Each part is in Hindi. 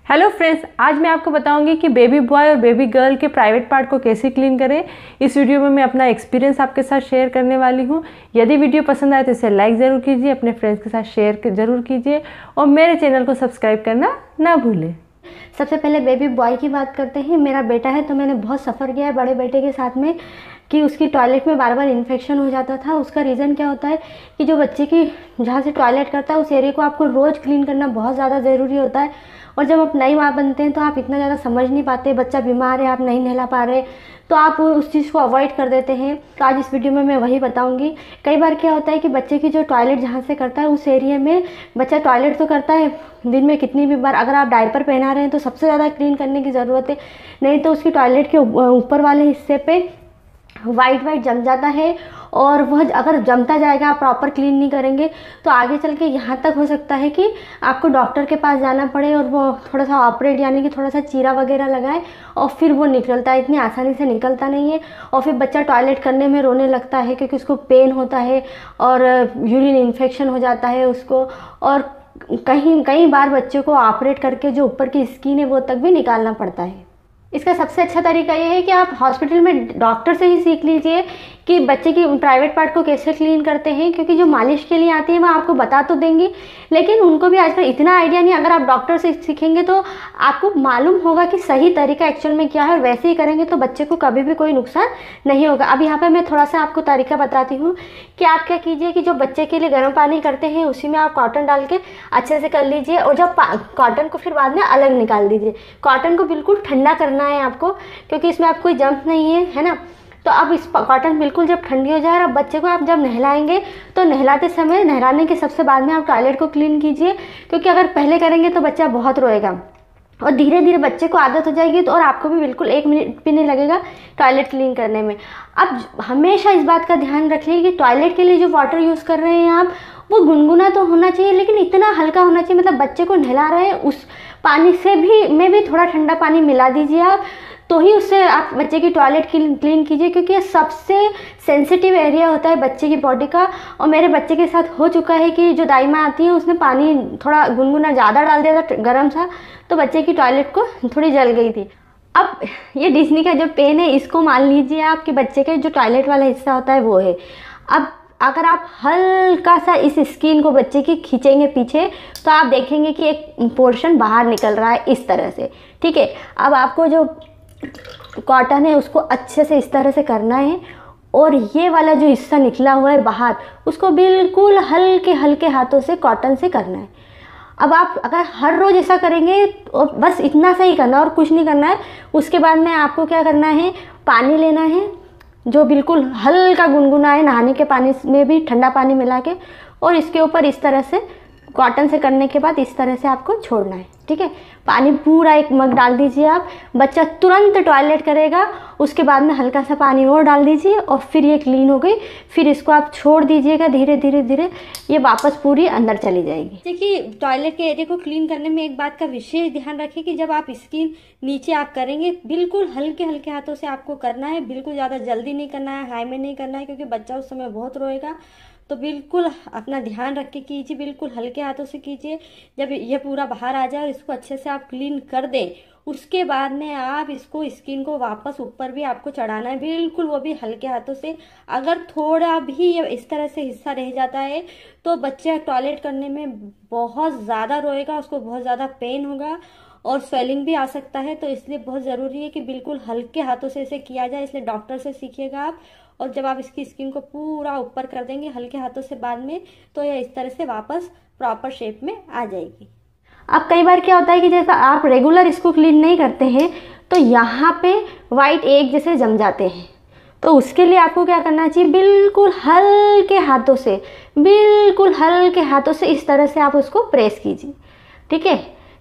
हेलो फ्रेंड्स, आज मैं आपको बताऊंगी कि बेबी बॉय और बेबी गर्ल के प्राइवेट पार्ट को कैसे क्लीन करें। इस वीडियो में मैं अपना एक्सपीरियंस आपके साथ शेयर करने वाली हूं। यदि वीडियो पसंद आए तो इसे लाइक ज़रूर कीजिए, अपने फ्रेंड्स के साथ शेयर ज़रूर कीजिए और मेरे चैनल को सब्सक्राइब करना ना भूलें। सबसे पहले बेबी बॉय की बात करते हैं। मेरा बेटा है तो मैंने बहुत सफ़र किया है बड़े बेटे के साथ में कि उसकी टॉयलेट में बार बार इन्फेक्शन हो जाता था। उसका रीज़न क्या होता है कि जो बच्चे की जहाँ से टॉयलेट करता है उस एरिया को आपको रोज़ क्लीन करना बहुत ज़्यादा ज़रूरी होता है। और जब आप नई माँ बनते हैं तो आप इतना ज़्यादा समझ नहीं पाते, बच्चा बीमार है, आप नहीं नहला पा रहे, तो आप उस चीज़ को अवॉइड कर देते हैं। तो आज इस वीडियो में मैं वही बताऊंगी। कई बार क्या होता है कि बच्चे की जो टॉयलेट जहाँ से करता है उस एरिया में बच्चा टॉयलेट तो करता है दिन में कितनी भी बार, अगर आप डायपर पहना रहे हैं तो सबसे ज़्यादा क्लीन करने की ज़रूरत है। नहीं तो उसकी टॉयलेट के ऊपर वाले हिस्से पे वाइट जम जाता है और वह अगर जमता जाएगा, आप प्रॉपर क्लीन नहीं करेंगे तो आगे चल के यहाँ तक हो सकता है कि आपको डॉक्टर के पास जाना पड़े और वो थोड़ा सा ऑपरेट यानी कि थोड़ा सा चीरा वगैरह लगाए और फिर वो निकलता है। इतनी आसानी से निकलता नहीं है और फिर बच्चा टॉयलेट करने में रोने लगता है क्योंकि उसको पेन होता है और यूरिन इन्फेक्शन हो जाता है उसको। और कई बार बच्चे को ऑपरेट करके जो ऊपर की स्किन है वो तक भी निकालना पड़ता है। इसका सबसे अच्छा तरीका ये है कि आप हॉस्पिटल में डॉक्टर से ही सीख लीजिए कि बच्चे की प्राइवेट पार्ट को कैसे क्लीन करते हैं, क्योंकि जो मालिश के लिए आते हैं वो आपको बता तो देंगी लेकिन उनको भी आजकल इतना आइडिया नहीं। अगर आप डॉक्टर से सीखेंगे तो आपको मालूम होगा कि सही तरीका एक्चुअल में क्या है और वैसे ही करेंगे तो बच्चे को कभी भी कोई नुकसान नहीं होगा। अब यहाँ पर मैं थोड़ा सा आपको तरीका बताती हूँ कि आप क्या कीजिए कि जो बच्चे के लिए गर्म पानी करते हैं उसी में आप कॉटन डाल के अच्छे से कर लीजिए और जब कॉटन को फिर बाद में अलग निकाल दीजिए। कॉटन को बिल्कुल ठंडा करना है आपको, क्योंकि इसमें आप कोई जम्प नहीं है ना। तो अब इस कॉटन बिल्कुल जब ठंडी हो जाए और अब बच्चे को आप जब नहलाएंगे तो नहलाते समय नहलाने के सबसे बाद में आप टॉयलेट को क्लीन कीजिए, क्योंकि अगर पहले करेंगे तो बच्चा बहुत रोएगा और धीरे धीरे बच्चे को आदत हो जाएगी तो और आपको भी बिल्कुल 1 मिनट भी नहीं लगेगा टॉयलेट क्लीन करने में। अब हमेशा इस बात का ध्यान रखिए कि टॉयलेट के लिए जो वाटर यूज़ कर रहे हैं आप वो गुनगुना तो होना चाहिए लेकिन इतना हल्का होना चाहिए, मतलब बच्चे को नहला रहे हैं उस पानी से भी थोड़ा ठंडा पानी मिला दीजिए आप, तो ही उससे आप बच्चे की टॉयलेट क्लीन कीजिए, क्योंकि ये सबसे सेंसिटिव एरिया होता है बच्चे की बॉडी का। और मेरे बच्चे के साथ हो चुका है कि जो दाई माँ आती है उसने पानी थोड़ा गुनगुना ज़्यादा डाल दिया था गर्म सा, तो बच्चे की टॉयलेट को थोड़ी जल गई थी। अब ये डिज्नी का जो पेन है इसको मान लीजिए आप कि बच्चे के जो टॉयलेट वाला हिस्सा होता है वो है। अब अगर आप हल्का सा इस स्किन को बच्चे की खींचेंगे पीछे तो आप देखेंगे कि एक पोर्शन बाहर निकल रहा है इस तरह से, ठीक है। अब आपको जो कॉटन है उसको अच्छे से इस तरह से करना है और ये वाला जो हिस्सा निकला हुआ है बाहर उसको बिल्कुल हल्के हल्के हाथों से कॉटन से करना है। अब आप अगर हर रोज़ ऐसा करेंगे तो बस इतना सा ही करना और कुछ नहीं करना है। उसके बाद में आपको क्या करना है, पानी लेना है जो बिल्कुल हल्का गुनगुना है, नहाने के पानी में भी ठंडा पानी मिला के, और इसके ऊपर इस तरह से कॉटन से करने के बाद इस तरह से आपको छोड़ना है, ठीक है। पानी पूरा 1 मग डाल दीजिए आप, बच्चा तुरंत टॉयलेट करेगा, उसके बाद में हल्का सा पानी और डाल दीजिए और फिर ये क्लीन हो गई। फिर इसको आप छोड़ दीजिएगा, धीरे धीरे ये वापस पूरी अंदर चली जाएगी। देखिए टॉयलेट के एरिया को क्लीन करने में एक बात का विशेष ध्यान रखिए कि जब आप स्किन नीचे आप करेंगे बिल्कुल हल्के हल्के हाथों से आपको करना है, बिल्कुल ज़्यादा जल्दी नहीं करना है, हाई में नहीं करना है, क्योंकि बच्चा उस समय बहुत रोएगा। तो बिल्कुल अपना ध्यान रख के कीजिए, बिल्कुल हल्के हाथों से कीजिए। जब ये पूरा बाहर आ जाए और इसको अच्छे से आप क्लीन कर दें उसके बाद में आप इसको स्किन को वापस ऊपर भी आपको चढ़ाना है, बिल्कुल वो भी हल्के हाथों से। अगर थोड़ा भी इस तरह से हिस्सा रह जाता है तो बच्चा टॉयलेट करने में बहुत ज़्यादा रोएगा, उसको बहुत ज़्यादा पेन होगा और स्वेलिंग भी आ सकता है। तो इसलिए बहुत ज़रूरी है कि बिल्कुल हल्के हाथों से इसे किया जाए, इसलिए डॉक्टर से सीखिएगा आप। और जब आप इसकी स्किन को पूरा ऊपर कर देंगे हल्के हाथों से बाद में तो यह इस तरह से वापस प्रॉपर शेप में आ जाएगी। अब कई बार क्या होता है कि जैसा आप रेगुलर इसको क्लीन नहीं करते हैं तो यहाँ पे वाइट एग जैसे जम जाते हैं, तो उसके लिए आपको क्या करना चाहिए, बिल्कुल हल्के हाथों से इस तरह से आप उसको प्रेस कीजिए, ठीक है।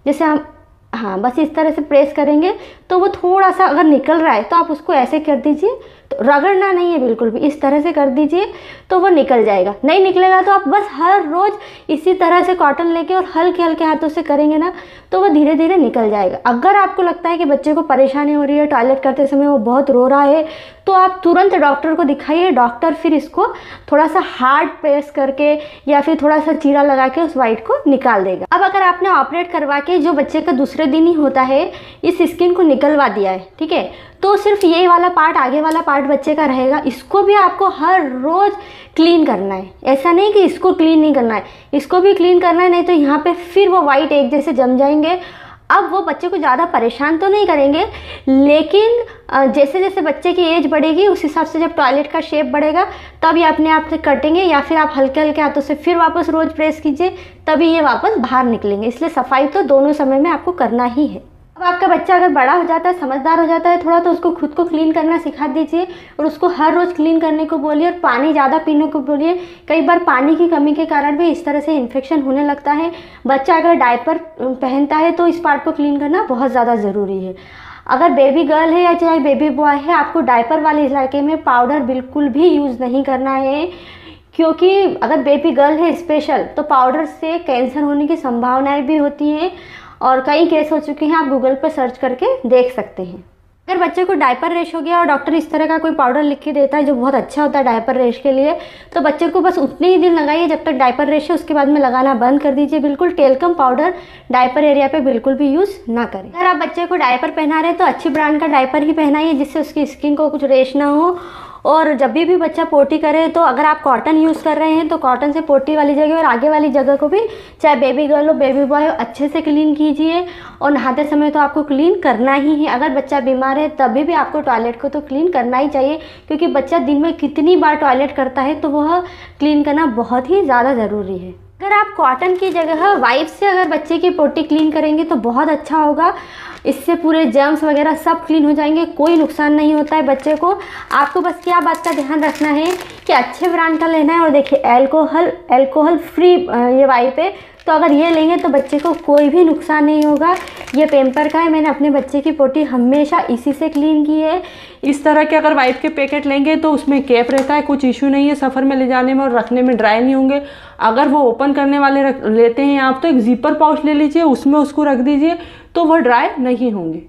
जैसे हम बस इस तरह से प्रेस करेंगे तो वो थोड़ा सा अगर निकल रहा है तो आप उसको ऐसे कर दीजिए तो रगड़ना नहीं है बिल्कुल भी, इस तरह से कर दीजिए तो वो निकल जाएगा। नहीं निकलेगा तो आप बस हर रोज़ इसी तरह से कॉटन लेके और हल्के हल्के हाथों से करेंगे ना तो वो धीरे धीरे निकल जाएगा। अगर आपको लगता है कि बच्चे को परेशानी हो रही है, टॉयलेट करते समय वो बहुत रो रहा है, तो आप तुरंत डॉक्टर को दिखाइए। डॉक्टर फिर इसको थोड़ा सा हार्ड प्रेस करके या फिर थोड़ा सा चीरा लगा के उस वाइट को निकाल देगा। अब अगर आपने ऑपरेट करवा के जो बच्चे का दूसरे दिन ही होता है इस स्किन को निकलवा दिया है, ठीक है, तो सिर्फ ये वाला पार्ट, आगे वाला पार्ट बच्चे का रहेगा। इसको भी आपको हर रोज़ क्लीन करना है। ऐसा नहीं कि इसको क्लीन नहीं करना है, इसको भी क्लीन करना है, नहीं तो यहाँ पे फिर वो वाइट एक जैसे जम जाएंगे। अब वो बच्चे को ज़्यादा परेशान तो नहीं करेंगे, लेकिन जैसे जैसे बच्चे की एज बढ़ेगी उस हिसाब से जब टॉयलेट का शेप बढ़ेगा तब ये अपने आप से कटेंगे, या फिर आप हल्के हल्के हाथों से फिर वापस रोज़ प्रेस कीजिए, तभी ये वापस बाहर निकलेंगे। इसलिए सफाई तो दोनों समय में आपको करना ही है। अब आपका बच्चा अगर बड़ा हो जाता है, समझदार हो जाता है थोड़ा, तो उसको खुद को क्लीन करना सिखा दीजिए और उसको हर रोज़ क्लीन करने को बोलिए और पानी ज़्यादा पीने को बोलिए। कई बार पानी की कमी के कारण भी इस तरह से इन्फेक्शन होने लगता है। बच्चा अगर डायपर पहनता है तो इस पार्ट को क्लीन करना बहुत ज़्यादा ज़रूरी है। अगर बेबी गर्ल है या चाहे बेबी बॉय है, आपको डायपर वाले इलाके में पाउडर बिल्कुल भी यूज़ नहीं करना है, क्योंकि अगर बेबी गर्ल है स्पेशल तो पाउडर से कैंसर होने की संभावनाएं भी होती हैं और कई केस हो चुके हैं। आप गूगल पर सर्च करके देख सकते हैं। अगर बच्चे को डायपर रैश हो गया और डॉक्टर इस तरह का कोई पाउडर लिख के देता है जो बहुत अच्छा होता है डायपर रैश के लिए, तो बच्चे को बस उतने ही दिन लगाइए जब तक डायपर रैश है, उसके बाद में लगाना बंद कर दीजिए। बिल्कुल टेल्कम पाउडर डायपर एरिया पे बिल्कुल भी यूज़ ना करें। अगर आप बच्चे को डायपर पहना रहे हैं तो अच्छी ब्रांड का डायपर ही पहनाइए जिससे उसकी स्किन को कुछ रैश ना हो। और जब भी बच्चा पोटी करे तो अगर आप कॉटन यूज़ कर रहे हैं तो कॉटन से पोटी वाली जगह और आगे वाली जगह को भी, चाहे बेबी गर्ल हो बेबी बॉय हो, अच्छे से क्लीन कीजिए। और नहाते समय तो आपको क्लीन करना ही है। अगर बच्चा बीमार है तभी भी आपको टॉयलेट को तो क्लीन करना ही चाहिए, क्योंकि बच्चा दिन में कितनी बार टॉयलेट करता है तो वह क्लीन करना बहुत ही ज़्यादा ज़रूरी है। अगर आप कॉटन की जगह वाइप से अगर बच्चे की पोटी क्लीन करेंगे तो बहुत अच्छा होगा। इससे पूरे जर्म्स वगैरह सब क्लीन हो जाएंगे, कोई नुकसान नहीं होता है बच्चे को। आपको बस क्या बात का ध्यान रखना है कि अच्छे ब्रांड का लेना है। और देखिए अल्कोहल फ्री ये वाइप है, तो अगर ये लेंगे तो बच्चे को कोई भी नुकसान नहीं होगा। ये पेम्पर का है, मैंने अपने बच्चे की पोटी हमेशा इसी से क्लीन की है। इस तरह के अगर वाइप के पैकेट लेंगे तो उसमें कैप रहता है, कुछ इशू नहीं है सफ़र में ले जाने में और रखने में ड्राई नहीं होंगे। अगर वो ओपन करने वाले लेते हैं आप तो एक ज़िपर पाउच ले लीजिए, उसमें उसको रख दीजिए तो वह ड्राई नहीं होंगे।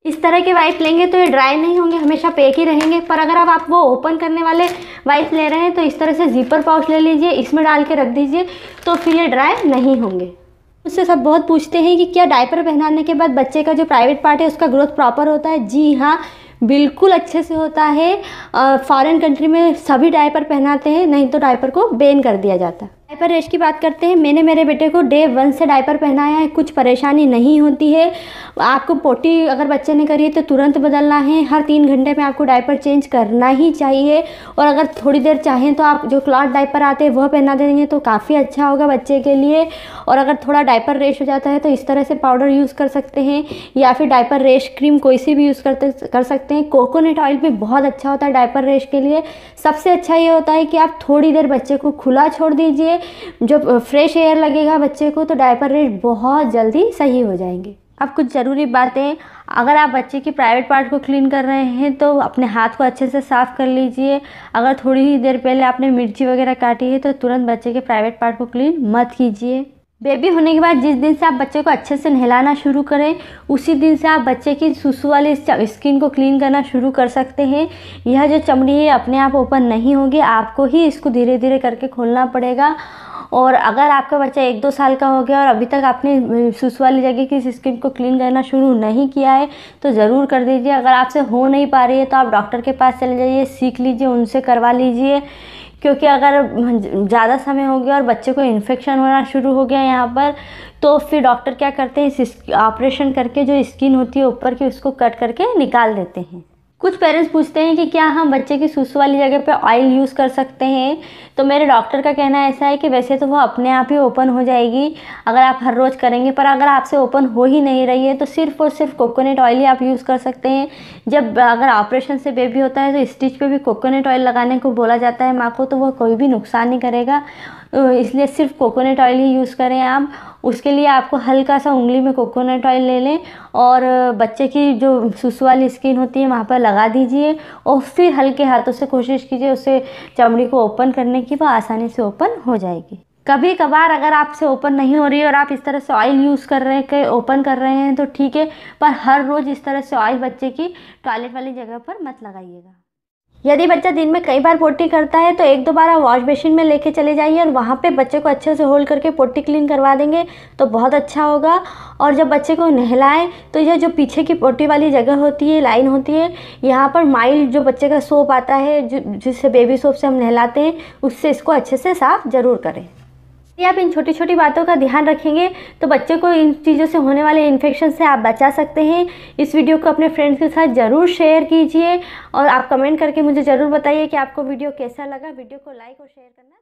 इस तरह के वाइप लेंगे तो ये ड्राई नहीं होंगे, हमेशा पैक ही रहेंगे। पर अगर अब आप वो ओपन करने वाले वाइप ले रहे हैं तो इस तरह से ज़िपर पाउच ले लीजिए, इसमें डाल के रख दीजिए तो फिर ये ड्राई नहीं होंगे। मुझसे सब बहुत पूछते हैं कि क्या डायपर पहनाने के बाद बच्चे का जो प्राइवेट पार्ट है उसका ग्रोथ प्रॉपर होता है। जी हाँ, बिल्कुल अच्छे से होता है। फॉरेन कंट्री में सभी डायपर पहनाते हैं, नहीं तो डायपर को बैन कर दिया जाता है। डायपर रैश की बात करते हैं। मैंने मेरे बेटे को डे 1 से डायपर पहनाया है, कुछ परेशानी नहीं होती है। आपको पोटी अगर बच्चे ने करी है तो तुरंत बदलना है, हर 3 घंटे में आपको डायपर चेंज करना ही चाहिए। और अगर थोड़ी देर चाहें तो आप जो क्लॉथ डायपर आते हैं वह पहना देंगे तो काफ़ी अच्छा होगा बच्चे के लिए। और अगर थोड़ा डायपर रैश हो जाता है तो इस तरह से पाउडर यूज़ कर सकते हैं या फिर डायपर रैश क्रीम कोई सी भी यूज़ कर सकते हैं। कोकोनट ऑयल भी बहुत अच्छा होता है डायपर रैश के लिए। सबसे अच्छा ये होता है कि आप थोड़ी देर बच्चे को खुला छोड़ दीजिए, जब फ्रेश एयर लगेगा बच्चे को तो डायपर रैश बहुत जल्दी सही हो जाएंगे। अब कुछ ज़रूरी बातें, अगर आप बच्चे की प्राइवेट पार्ट को क्लीन कर रहे हैं तो अपने हाथ को अच्छे से साफ़ कर लीजिए। अगर थोड़ी ही देर पहले आपने मिर्ची वगैरह काटी है तो तुरंत बच्चे के प्राइवेट पार्ट को क्लीन मत कीजिए। बेबी होने के बाद जिस दिन से आप बच्चे को अच्छे से नहलाना शुरू करें उसी दिन से आप बच्चे की सुसु वाली स्किन को क्लीन करना शुरू कर सकते हैं। यह जो चमड़ी है अपने आप ओपन नहीं होगी, आपको ही इसको धीरे धीरे करके खोलना पड़ेगा। और अगर आपका बच्चा 1-2 साल का हो गया और अभी तक आपने सुसु वाली जगह की स्किन को क्लीन करना शुरू नहीं किया है तो ज़रूर कर दीजिए। अगर आपसे हो नहीं पा रही है तो आप डॉक्टर के पास चले जाइए, सीख लीजिए, उनसे करवा लीजिए। क्योंकि अगर ज़्यादा समय हो गया और बच्चे को इन्फेक्शन होना शुरू हो गया यहाँ पर तो फिर डॉक्टर क्या करते हैं, इस ऑपरेशन करके जो स्किन होती है ऊपर की उसको कट करके निकाल देते हैं। कुछ पेरेंट्स पूछते हैं कि क्या हम बच्चे की सुसु वाली जगह पे ऑयल यूज़ कर सकते हैं, तो मेरे डॉक्टर का कहना ऐसा है कि वैसे तो वो अपने आप ही ओपन हो जाएगी अगर आप हर रोज़ करेंगे। पर अगर आपसे ओपन हो ही नहीं रही है तो सिर्फ और सिर्फ कोकोनट ऑयल ही आप यूज़ कर सकते हैं। जब अगर ऑपरेशन से बेबी होता है तो स्टिच पे भी कोकोनट ऑयल लगाने को बोला जाता है माँ को, तो वह कोई भी नुकसान नहीं करेगा। इसलिए सिर्फ कोकोनट ऑयल ही यूज़ करें आप। उसके लिए आपको हल्का सा उंगली में कोकोनट ऑयल ले लें और बच्चे की जो सुसु वाली स्किन होती है वहाँ पर लगा दीजिए और फिर हल्के हाथों से कोशिश कीजिए उससे चमड़ी को ओपन करने की, वो आसानी से ओपन हो जाएगी। कभी कभार अगर आपसे ओपन नहीं हो रही है और आप इस तरह से ऑयल यूज़ कर रहे हैं ओपन कर रहे हैं तो ठीक है, पर हर रोज़ इस तरह से ऑयल बच्चे की टॉयलेट वाली जगह पर मत लगाइएगा। यदि बच्चा दिन में कई बार पोटी करता है तो एक दो बार आप वॉश बेसिन में लेके चले जाइए और वहाँ पे बच्चे को अच्छे से होल्ड करके पोटी क्लीन करवा देंगे तो बहुत अच्छा होगा। और जब बच्चे को नहलाएं तो यह जो पीछे की पोटी वाली जगह होती है, लाइन होती है, यहाँ पर माइल्ड जो बच्चे का सोप आता है जिससे बेबी सोप से हम नहलाते हैं, उससे इसको अच्छे से साफ़ ज़रूर करें। यदि आप इन छोटी छोटी बातों का ध्यान रखेंगे तो बच्चे को इन चीज़ों से होने वाले इन्फेक्शन से आप बचा सकते हैं। इस वीडियो को अपने फ्रेंड्स के साथ ज़रूर शेयर कीजिए और आप कमेंट करके मुझे ज़रूर बताइए कि आपको वीडियो कैसा लगा। वीडियो को लाइक और शेयर करना